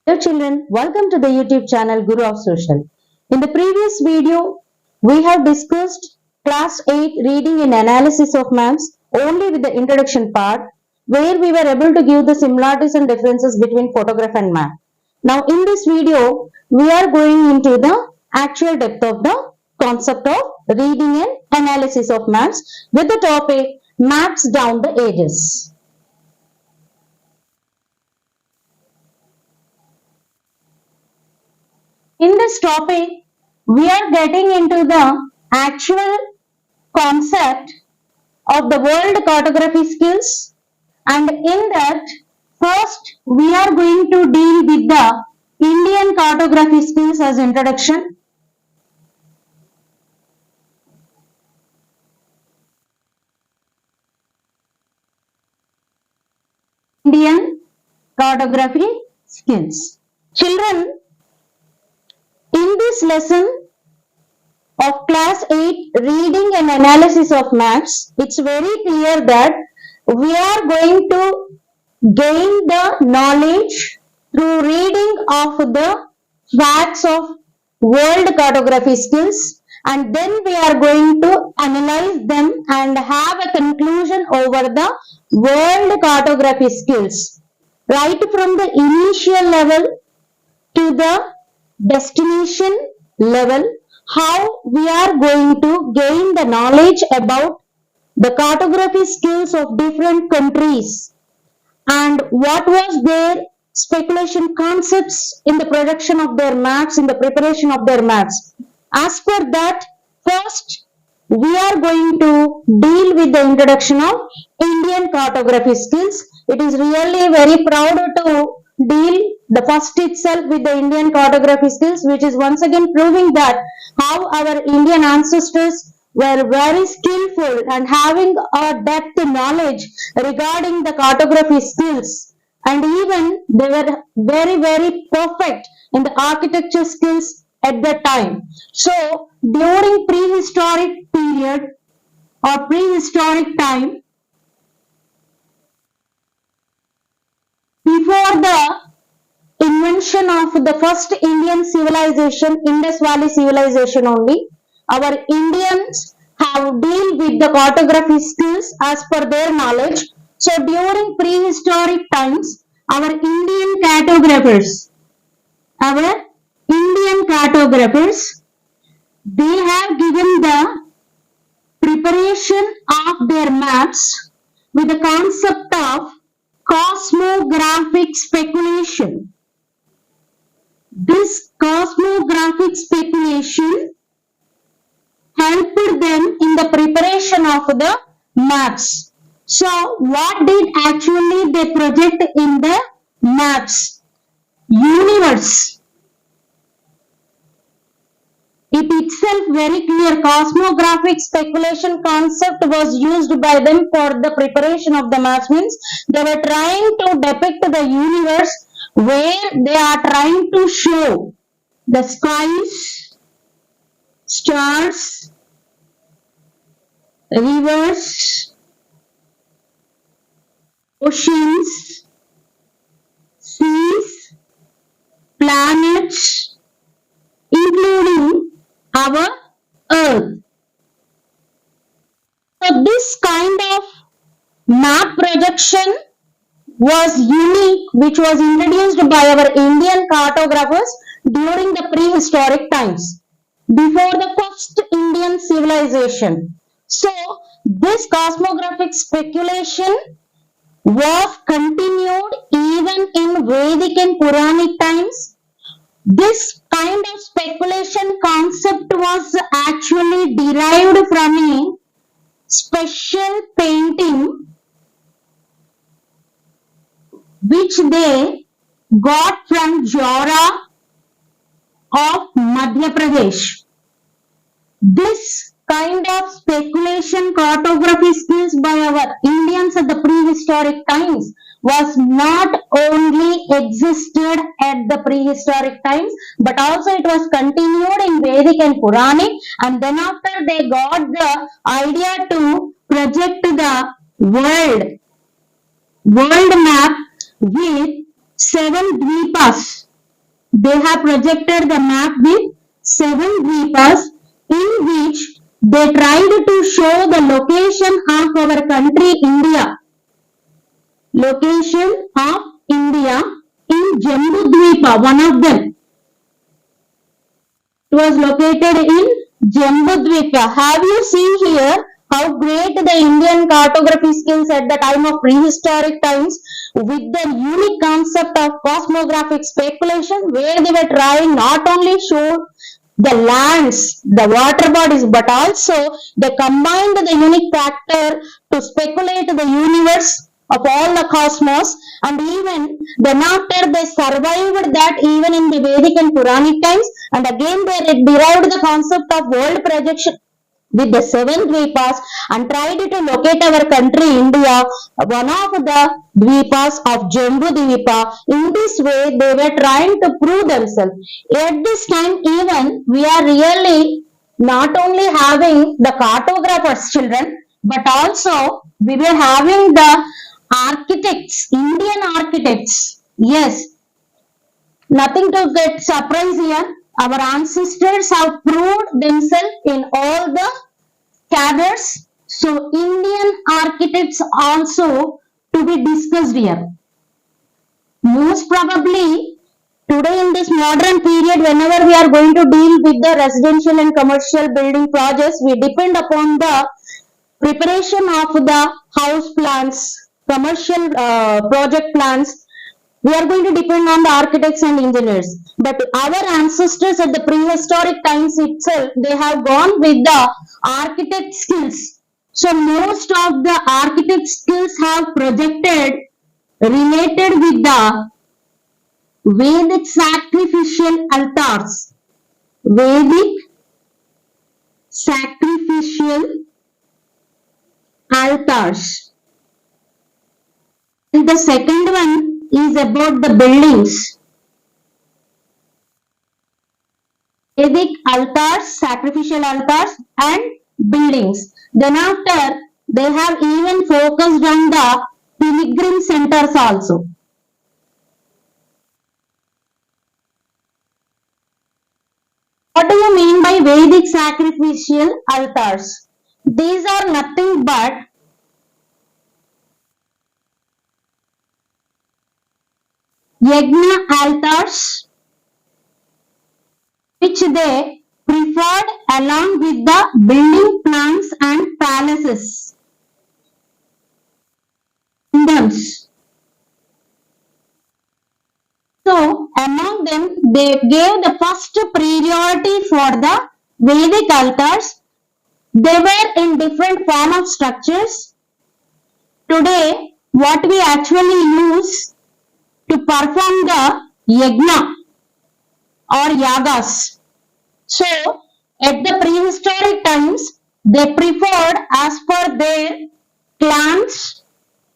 Hello children, welcome to the YouTube channel Guru of Social. In the previous video, we have discussed class 8 reading and analysis of maps only with the introduction part where we were able to give the similarities and differences between photograph and map. Now in this video, we are going into the actual depth of the concept of reading and analysis of maps with the topic maps down the ages. In this topic, we are getting into the actual concept of the world cartography skills, and in that, first we are going to deal with the Indian cartography skills as introduction. Indian cartography skills. Children, in this lesson of class 8 reading and analysis of maps, it's very clear that we are going to gain the knowledge through reading of the facts of world cartography skills, and then we are going to analyze them and have a conclusion over the world cartography skills right from the initial level to the destination level, how we are going to gain the knowledge about the cartography skills of different countries and what was their speculation concepts in the production of their maps, in the preparation of their maps. As per that, first we are going to deal with the introduction of Indian cartography skills. It is really very proud to deal the first itself with the Indian cartography skills, which is once again proving that how our Indian ancestors were very skillful and having a depth knowledge regarding the cartography skills, and even they were very perfect in the architecture skills at that time. So during prehistoric period or prehistoric time, before the invention of the first Indian civilization, Indus Valley civilization only, our Indians have dealt with the cartography skills as per their knowledge. So during prehistoric times, our Indian cartographers, they have given the preparation of their maps with the concept of cosmographic speculation. This cosmographic speculation helped them in the preparation of the maps. So what did actually they project in the maps? Universe. It itself very clear. Cosmographic speculation concept was used by them for the preparation of the maps. Means they were trying to depict the universe where they are trying to show the skies, stars, rivers, oceans, seas, planets, including our Earth. So this kind of map projection was unique, which was introduced by our Indian cartographers during the prehistoric times, before the first Indian civilization. So this cosmographic speculation was continued even in Vedic and Puranic times. This kind of speculation concept was actually derived from a special painting which they got from Jora of Madhya Pradesh. This kind of speculation cartography skills by our Indians at the prehistoric times was not only existed at the prehistoric times, but also it was continued in Vedic and Puranic, and then after they got the idea to project the world map with 7 dvipas they have projected the map with 7 dweepas in which they tried to show the location of our country India. Location of India in Jambudvipa, one of them. It was located in Jambudvipa. Have you seen here how great the Indian cartography skills at the time of prehistoric times with the unique concept of cosmographic speculation, where they were trying not only show the lands, the water bodies, but also they combined the unique factor to speculate the universe of all the cosmos, and even then after they survived that even in the Vedic and Puranic times, and again they derived the concept of world projection with the 7 dweepas and tried to locate our country India, one of the dweepas of Jambu Dweepa. In this way they were trying to prove themselves. At this time even we are really not only having the cartographers children, but also we were having the architects, Indian architects. Yes, nothing to get surprised here. Our ancestors have proved themselves in all the cadres. So Indian architects also to be discussed here. Most probably today in this modern period, whenever we are going to deal with the residential and commercial building projects, we depend upon the preparation of the house plans, commercial project plans. We are going to depend on the architects and engineers. But our ancestors at the prehistoric times itself, they have gone with the architect skills. So most of the architect skills have projected related with the Vedic sacrificial altars. Vedic sacrificial altars. And the second one is about the buildings. Vedic altars, sacrificial altars and buildings. Then after they have even focused on the pilgrim centers also. What do you mean by Vedic sacrificial altars? These are nothing but yagna altars which they preferred along with the building plans and palaces, kingdoms. So among them they gave the first priority for the Vedic altars. They were in different form of structures. Today what we actually use to perform the yagna or yagas. So at the prehistoric times they preferred as per their clans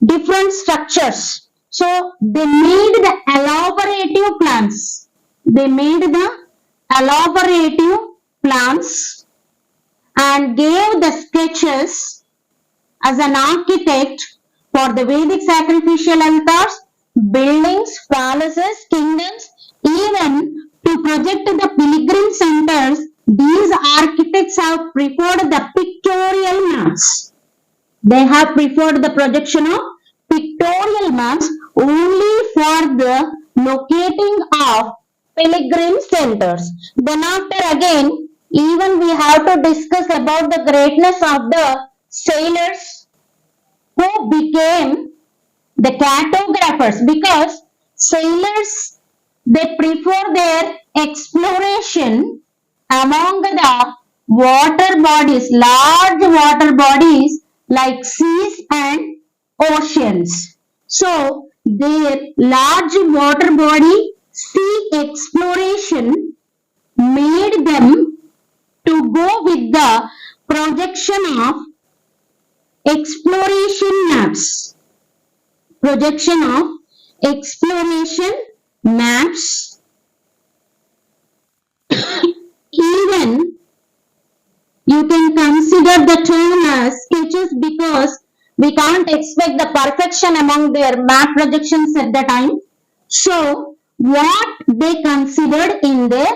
different structures. So they made the elaborative plans. They made the elaborative plans and gave the sketches as an architect for the Vedic sacrificial altars, buildings, palaces, kingdoms, even to project the pilgrim centers. These architects have preferred the pictorial maps. They have preferred the projection of pictorial maps only for the locating of pilgrim centers. Then after again, even we have to discuss about the greatness of the sailors who became the cartographers, because sailors they prefer their exploration among the water bodies, large water bodies like seas and oceans. So their large water body sea exploration made them to go with the projection of exploration maps. Projection of exploration maps. Even you can consider the term as sketches, because we can't expect the perfection among their map projections at the time. So what they considered in their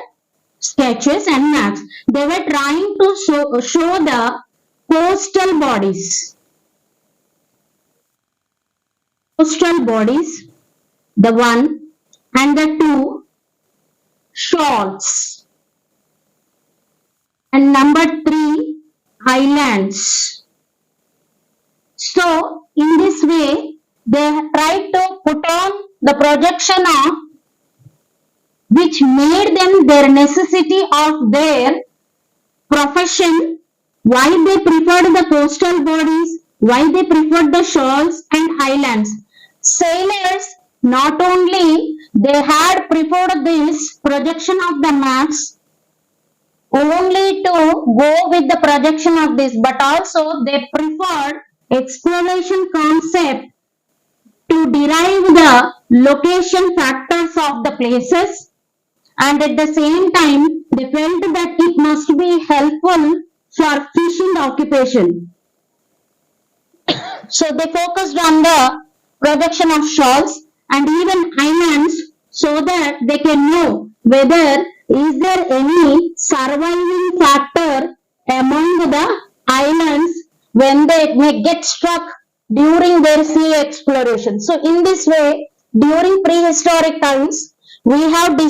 sketches and maps. They were trying to show the coastal bodies. Coastal bodies, the one, and the two, shores. And number three, islands. So, in this way, they tried to put on the projection of which made them their necessity of their profession, why they preferred the coastal bodies, why they preferred the shores and islands. Sailors, not only they had preferred this projection of the maps only to go with the projection of this, but also they preferred exploration concept to derive the location factors of the places, and at the same time they felt that it must be helpful for fishing occupation. So they focused on the projection of shores and even islands so that they can know whether is there any surviving factor among the islands when they may get struck during their sea exploration. So in this way, during prehistoric times, we have